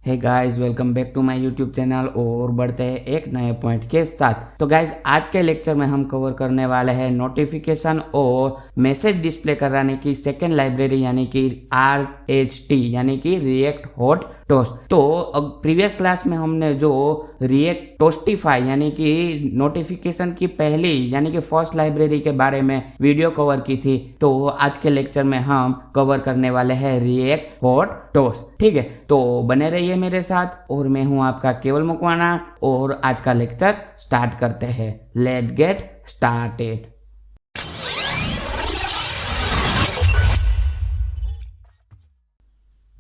Hey guys, welcome back to my YouTube channel और बढ़ते हैं एक नए पॉइंट के साथ। तो गाइस, आज के लेक्चर में हम कवर करने वाले हैं नोटिफिकेशन और मैसेज डिस्प्ले कराने की सेकेंड लाइब्रेरी यानी कि RHT यानी कि रिएक्ट हॉट टोस्ट। तो प्रीवियस क्लास में हमने जो रिएक्ट टोस्टिफाई यानी कि नोटिफिकेशन की पहली यानी कि फर्स्ट लाइब्रेरी के बारे में वीडियो कवर की थी, तो आज के लेक्चर में हम कवर करने वाले हैं रिएक्ट हॉट टोस्ट। ठीक है, तो बने रहिए मेरे साथ और मैं हूं आपका केवल मुकवाना और आज का लेक्चर स्टार्ट करते हैं। Let get started.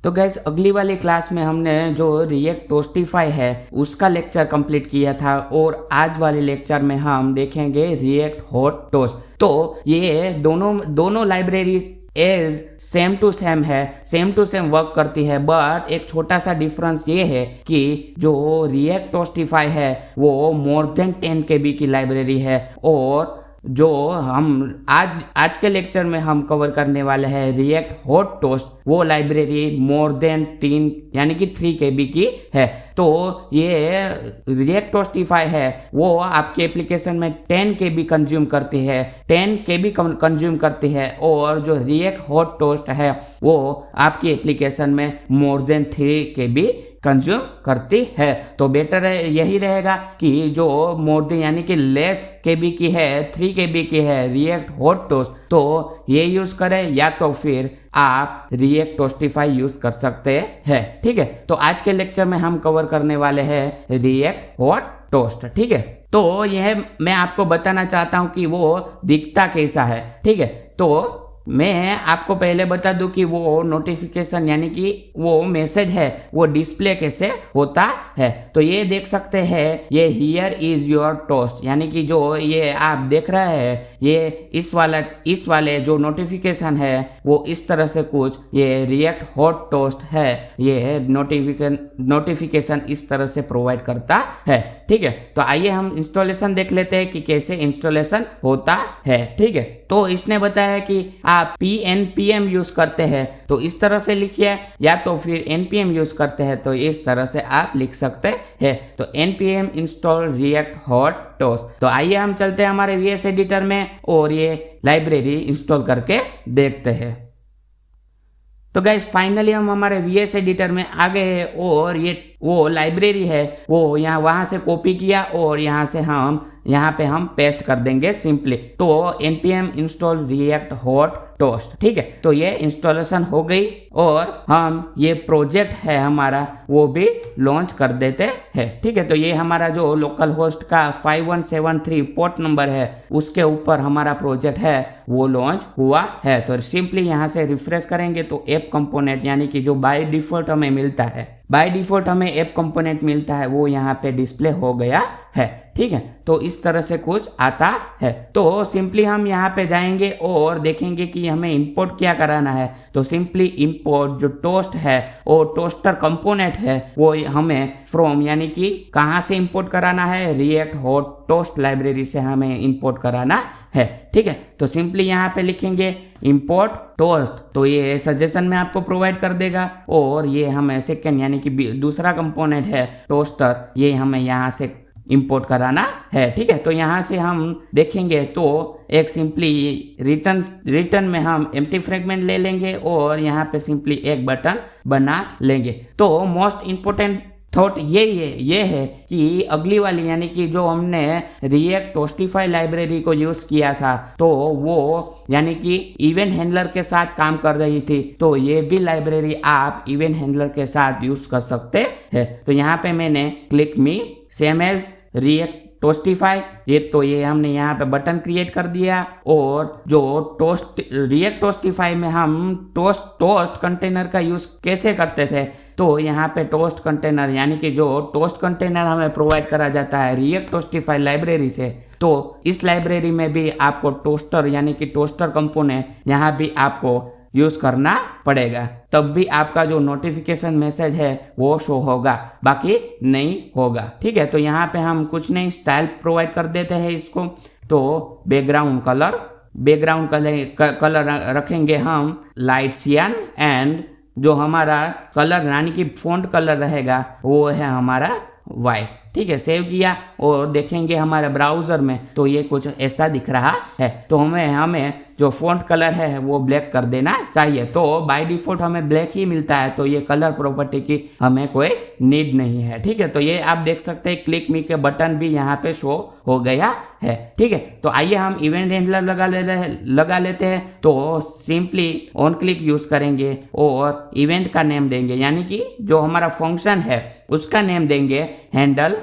तो गैस, अगली वाली क्लास में हमने जो रिएक्ट टोस्टिफाई है उसका लेक्चर कंप्लीट किया था और आज वाले लेक्चर में हम देखेंगे रिएक्ट हॉट टोस्ट। तो ये दोनों libraries as same to same है, सेम टू सेम वर्क करती है, बट एक छोटा सा डिफरेंस ये है कि जो रिएक्ट टोस्टिफाई है वो मोर देन 10 KB की लाइब्रेरी है और जो हम आज के लेक्चर में हम कवर करने वाले हैं रिएक्ट हॉट टोस्ट, वो लाइब्रेरी मोर देन 3 यानी कि 3 KB की है। तो ये रिएक्ट टोस्टिफाई है वो आपके एप्लीकेशन में 10 KB कंज्यूम करती है, 10 KB कंज्यूम करती है, और जो रिएक्ट हॉट टोस्ट है वो आपकी एप्लीकेशन में मोर देन 3 KB कंज्यूम करती है। तो बेटर है यही रहेगा कि जो मोर देन यानी कि लेस KB की है, 3 KB की है रिएक्ट हॉट टोस्ट, तो ये यूज करें या तो फिर आप रिएक्ट टोस्टिफाई यूज कर सकते हैं। ठीक है, तो आज के लेक्चर में हम कवर करने वाले हैं रिएक्ट हॉट टोस्ट। ठीक है, तो यह मैं आपको बताना चाहता हूं कि वो दिखता कैसा है। ठीक है, तो मैं आपको पहले बता दूं कि वो नोटिफिकेशन यानी कि वो मैसेज है वो डिस्प्ले कैसे होता है। तो ये देख सकते हैं, ये हियर इज योर टोस्ट यानी कि जो ये आप देख रहे हैं ये इस वाले जो नोटिफिकेशन है वो इस तरह से कुछ ये रिएक्ट हॉट टोस्ट है, ये नोटिफिकेशन इस तरह से प्रोवाइड करता है। ठीक है, तो आइए हम इंस्टॉलेशन देख लेते हैं कि कैसे इंस्टॉलेशन होता है। ठीक है, तो इसने बताया कि आप npm यूज करते हैं तो इस तरह से लिखिए, या तो फिर npm यूज करते हैं तो इस तरह से आप लिख सकते हैं। तो npm install react hot toast. तो आइए हम चलते हैं हमारे VS एडिटर में और ये लाइब्रेरी इंस्टॉल करके देखते हैं। तो गाइस, फाइनली हम हमारे VS एडिटर में आ गए हैं और ये वो लाइब्रेरी है वो वहां से कॉपी किया और यहाँ पे हम पेस्ट कर देंगे सिंपली। तो npm install react hot toast. ठीक है, तो ये इंस्टॉलेशन हो गई और हम ये प्रोजेक्ट है हमारा वो भी लॉन्च कर देते हैं। ठीक है, तो ये हमारा जो लोकल होस्ट का 5173 पोर्ट नंबर है उसके ऊपर हमारा प्रोजेक्ट है वो लॉन्च हुआ है। तो सिंपली यहाँ से रिफ्रेश करेंगे तो ऐप कंपोनेंट यानी कि जो बाय डिफॉल्ट हमें मिलता है वो यहाँ पे डिस्प्ले हो गया है। ठीक है, तो इस तरह से कुछ आता है। तो सिंपली हम यहाँ पे जाएंगे और देखेंगे कि हमें इंपोर्ट क्या कराना है। तो सिंपली इंपोर्ट जो टोस्ट है और टोस्टर कंपोनेंट है वो हमें फ्रॉम यानी कि कहाँ से इंपोर्ट कराना है, रिएक्ट हॉट टोस्ट लाइब्रेरी से हमें इंपोर्ट कराना है। ठीक है, तो सिंपली यहाँ पे लिखेंगे इंपोर्ट टोस्ट, तो ये सजेशन में आपको प्रोवाइड कर देगा और ये हमें सेकेंड यानी कि दूसरा कंपोनेंट है टोस्टर, ये हमें यहाँ से इंपोर्ट कराना है। ठीक है, तो यहाँ से हम देखेंगे तो एक सिंपली रिटर्न में हम एम्प्टी फ्रेगमेंट ले लेंगे और यहाँ पे सिंपली एक बटन बना लेंगे। तो मोस्ट इम्पोर्टेंट थॉट ये है कि अगली वाली यानी कि जो हमने रिएक्ट टोस्टिफाई लाइब्रेरी को यूज किया था तो वो यानी कि इवेंट हैंडलर के साथ काम कर रही थी, तो ये भी लाइब्रेरी आप इवेंट हैंडलर के साथ यूज कर सकते हैं। तो यहाँ पे मैंने click me same as React toastify, ये हमने यहाँ पे बटन क्रिएट कर दिया और जो रिएक्ट टोस्टिफाई में हम टोस्ट कंटेनर का यूज कैसे करते थे, तो यहाँ पे टोस्ट कंटेनर यानी कि जो टोस्ट कंटेनर हमें प्रोवाइड करा जाता है रिएक्ट टोस्टिफाई लाइब्रेरी से, तो इस लाइब्रेरी में भी आपको टोस्टर यानी कि टोस्टर कंपोनेंट यहाँ भी आपको यूज करना पड़ेगा, तब भी आपका जो नोटिफिकेशन मैसेज है वो शो होगा, बाकी नहीं होगा। ठीक है, तो यहाँ पे हम कुछ नहीं स्टाइल प्रोवाइड कर देते हैं इसको। तो बैकग्राउंड कलर रखेंगे हम लाइट सियान एंड जो हमारा कलर यानी कि फ़ॉन्ट कलर रहेगा वो है हमारा वाइट। ठीक है, सेव किया और देखेंगे हमारे ब्राउज़र में तो ये कुछ ऐसा दिख रहा है। तो हमें जो फ़ॉन्ट कलर है वो ब्लैक कर देना चाहिए। तो बाय डिफ़ॉल्ट हमें ब्लैक ही मिलता है, तो ये कलर प्रॉपर्टी की हमें कोई नीड नहीं है। ठीक है, तो ये आप देख सकते हैं क्लिक मी के बटन भी यहाँ पे शो हो गया है। ठीक है, तो आइए हम इवेंट हैंडलर लगा लेते हैं। तो सिंपली ऑन क्लिक यूज़ करेंगे और इवेंट का नेम देंगे, यानी कि जो हमारा फंक्शन है उसका नेम देंगे हैंडल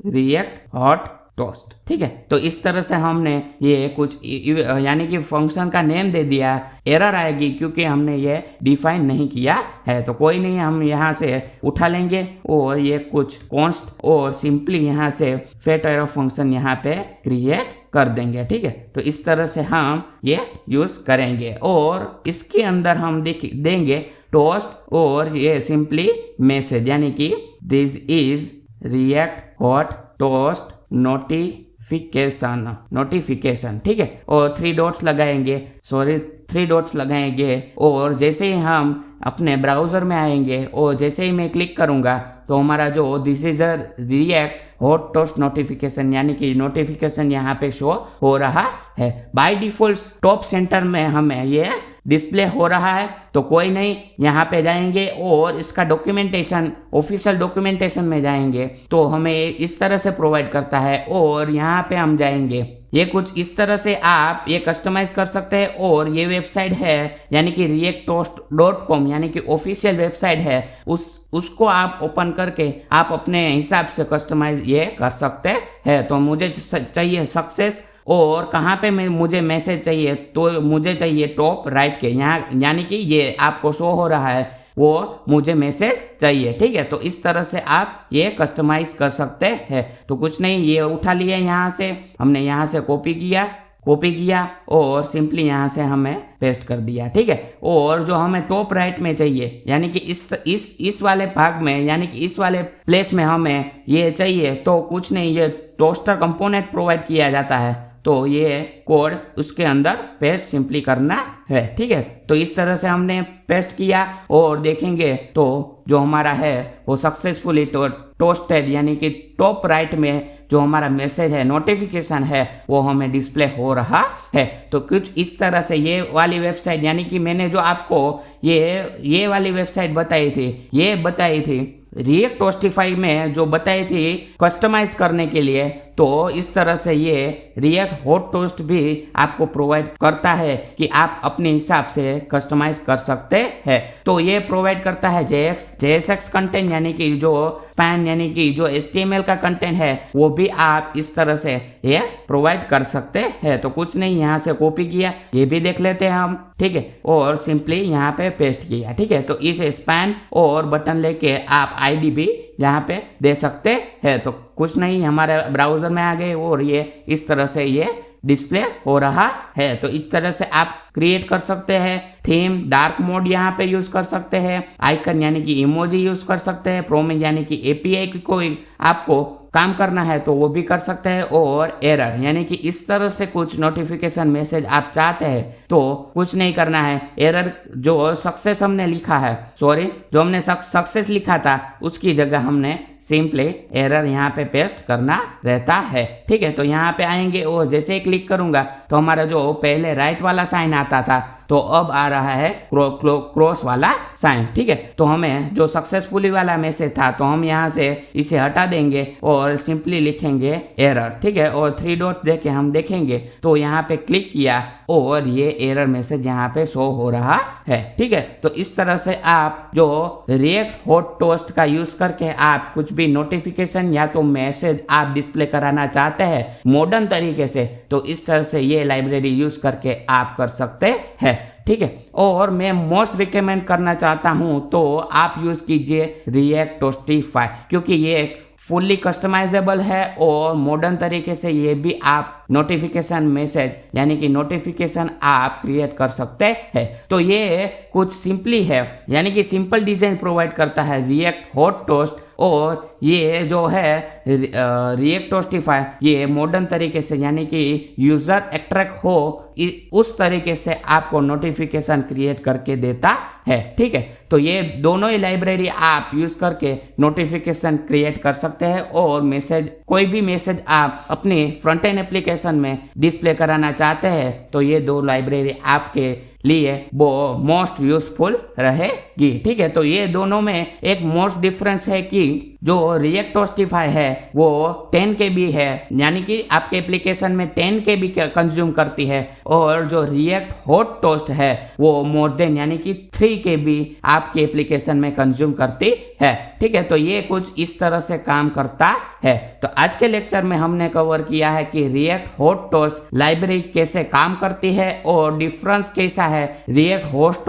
रिएक्ट हॉट टोस्ट। ठीक है, तो इस तरह से हमने ये कुछ यानी कि फंक्शन का नेम दे दिया। एरर आएगी क्योंकि हमने ये डिफाइन नहीं किया है, तो कोई नहीं, हम यहाँ से उठा लेंगे और ये कुछ कॉन्स्ट और सिंपली यहाँ से फेट एरर फंक्शन यहाँ पे क्रिएट कर देंगे। ठीक है, तो इस तरह से हम ये यूज़ करेंगे और इसके अंदर हम देंगे टोस्ट और ये सिंपली मैसेज, यानी कि this is react hot toast notification. ठीक है, और 3 डॉट्स लगाएंगे और जैसे ही हम अपने ब्राउज़र में आएंगे और जैसे ही मैं क्लिक करूँगा तो हमारा जो this is a react hot toast notification यानी कि नोटिफिकेशन यहाँ पे शो हो रहा है। बाय डिफ़ॉल्ट टॉप सेंटर में हमें ये डिस्प्ले हो रहा है, तो कोई नहीं, यहाँ पे जाएंगे और इसका डॉक्यूमेंटेशन ऑफिशियल डॉक्यूमेंटेशन में जाएंगे तो हमें इस तरह से प्रोवाइड करता है और यहाँ पे हम जाएंगे। ये कुछ इस तरह से आप ये कस्टमाइज कर सकते हैं और ये वेबसाइट है यानी कि reacttoast.com यानी कि ऑफिशियल वेबसाइट है, उसको आप ओपन करके आप अपने हिसाब से कस्टमाइज ये कर सकते हैं। तो मुझे चाहिए सक्सेस और कहाँ पे मुझे मैसेज चाहिए, तो मुझे चाहिए टॉप राइट के यहाँ, यानी कि ये आपको शो हो रहा है वो मुझे मैसेज चाहिए। ठीक है, तो इस तरह से आप ये कस्टमाइज कर सकते हैं। तो कुछ नहीं, ये उठा लिया यहाँ से, हमने यहाँ से कॉपी किया और सिंपली यहाँ से हमें पेस्ट कर दिया। ठीक है, और जो हमें टॉप राइट में चाहिए यानी कि इस वाले भाग में यानी कि इस वाले प्लेस में हमें ये चाहिए, तो कुछ नहीं, ये टोस्टर कंपोनेंट प्रोवाइड किया जाता है, तो ये कोड उसके अंदर पेस्ट सिंपली करना है। ठीक है, तो इस तरह से हमने पेस्ट किया और देखेंगे तो जो हमारा है वो सक्सेसफुली टोस्टेड यानी कि टॉप राइट में जो हमारा मैसेज है नोटिफिकेशन है वो हमें डिस्प्ले हो रहा है। तो कुछ इस तरह से ये वाली वेबसाइट यानी कि मैंने जो आपको ये वाली वेबसाइट बताई थी रिएक्ट टोस्टिफाई में जो बताई थी कस्टमाइज करने के लिए, तो इस तरह से ये रिएक्ट हॉट टोस्ट भी आपको प्रोवाइड करता है कि आप अपने हिसाब से कस्टमाइज कर सकते हैं। तो ये प्रोवाइड करता है JSX कंटेंट यानी कि जो स्पैन यानी कि जो HTML का कंटेंट है वो भी आप इस तरह से ये प्रोवाइड कर सकते हैं। तो कुछ नहीं, यहाँ से कॉपी किया, ये भी देख लेते हैं हम। ठीक है, और सिंपली यहाँ पे पेस्ट किया। ठीक है, तो इस स्पैन और बटन लेके आप ID भी यहाँ पे दे सकते हैं। तो कुछ नहीं, हमारे ब्राउज़र में आ गए और ये इस तरह से ये डिस्प्ले हो रहा है। तो इस तरह से आप क्रिएट कर सकते हैं। थीम डार्क मोड यहाँ पे यूज़ कर सकते हैं। आइकन यानी कि इमोजी यूज़ कर सकते हैं। प्रोमिस यानी कि API की कोई आपको काम करना है तो वो भी कर सकते हैं। और एरर यानी कि इस तरह से कुछ नोटिफिकेशन मैसेज आप चाहते हैं तो कुछ नहीं करना है। एरर जो सक्सेस हमने लिखा है, जो हमने सक्सेस लिखा था उसकी जगह हमने सिंपली एरर यहाँ पे पेस्ट करना रहता है। ठीक है, तो यहाँ पे आएंगे और जैसे ही क्लिक करूंगा तो हमारा जो पहले राइट वाला साइन आता था तो अब आ रहा है क्रॉस वाला साइन। ठीक है, तो हमें जो सक्सेसफुली वाला मैसेज था तो हम यहाँ से इसे हटा देंगे और सिंपली लिखेंगे एरर। ठीक है, और 3 डॉट देके हम देखेंगे तो यहाँ पे क्लिक किया और ये एरर मैसेज यहाँ पे शो हो रहा है। ठीक है, तो इस तरह से आप जो रिएक्ट हॉट टोस्ट का यूज करके आप कुछ भी नोटिफिकेशन या तो मैसेज आप डिस्प्ले कराना चाहते हैं मॉडर्न तरीके से, तो इस तरह से ये लाइब्रेरी यूज करके आप कर सकते हैं। ठीक है, और मैं मोस्ट रिकमेंड करना चाहता हूं तो आप यूज कीजिए रिएक्ट टोस्टिफाई, क्योंकि ये फुल्ली कस्टमाइजेबल है और मॉडर्न तरीके से ये भी आप नोटिफिकेशन मैसेज यानी कि नोटिफिकेशन आप क्रिएट कर सकते हैं। तो ये कुछ सिंपली है, यानी कि सिंपल डिजाइन प्रोवाइड करता है रिएक्ट हॉट टोस्ट। और ये जो है रिएक्ट टोस्टिफाई ये मॉडर्न तरीके से यानी कि यूजर अट्रैक्ट हो उस तरीके से आपको नोटिफिकेशन क्रिएट करके देता है। ठीक है, तो ये दोनों ही लाइब्रेरी आप यूज करके नोटिफिकेशन क्रिएट कर सकते हैं और मैसेज, कोई भी मैसेज आप अपने फ्रंट एंड एप्लीकेशन में डिस्प्ले कराना चाहते हैं तो ये दो लाइब्रेरी आपके लिए वो मोस्ट यूजफुल रहेगी। ठीक है, तो ये दोनों में एक मोस्ट डिफरेंस है कि जो रिएक्ट टोस्टिफाई है वो 10 KB है, यानी कि आपके एप्लीकेशन में 10 KB कंज्यूम करती है, और जो रिएक्ट हॉट टोस्ट है वो मोर देन यानी कि 3 KB आपके एप्लीकेशन में कंज्यूम करती है। ठीक है, तो ये कुछ इस तरह से काम करता है। तो आज के लेक्चर में हमने कवर किया है कि रिएक्ट हॉट टोस्ट लाइब्रेरी कैसे काम करती है और डिफरेंस कैसा है रिएक्ट हॉट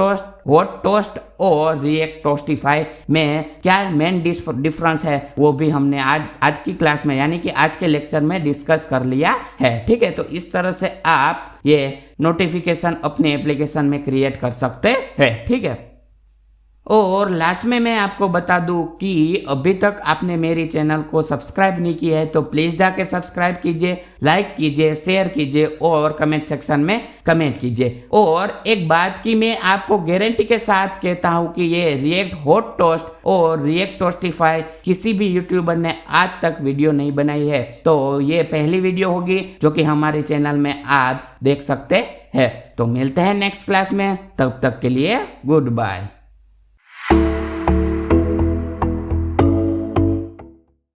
टोस्ट और रिएक्ट टोस्टिफाई में, क्या मेन डिफरेंस है वो भी हमने आज की क्लास में यानी कि आज के लेक्चर में डिस्कस कर लिया है। ठीक है, तो इस तरह से आप ये नोटिफिकेशन अपने एप्लीकेशन में क्रिएट कर सकते हैं। ठीक है, और लास्ट में मैं आपको बता दूं कि अभी तक आपने मेरी चैनल को सब्सक्राइब नहीं किया है तो प्लीज़ जाके सब्सक्राइब कीजिए, लाइक कीजिए, शेयर कीजिए और कमेंट सेक्शन में कमेंट कीजिए। और एक बात की मैं आपको गारंटी के साथ कहता हूं कि ये रिएक्ट हॉट टोस्ट और रिएक्ट टोस्टिफाई किसी भी यूट्यूबर ने आज तक वीडियो नहीं बनाई है, तो ये पहली वीडियो होगी जो कि हमारे चैनल में आप देख सकते हैं। तो मिलते हैं नेक्स्ट क्लास में, तब तक के लिए गुड बाय।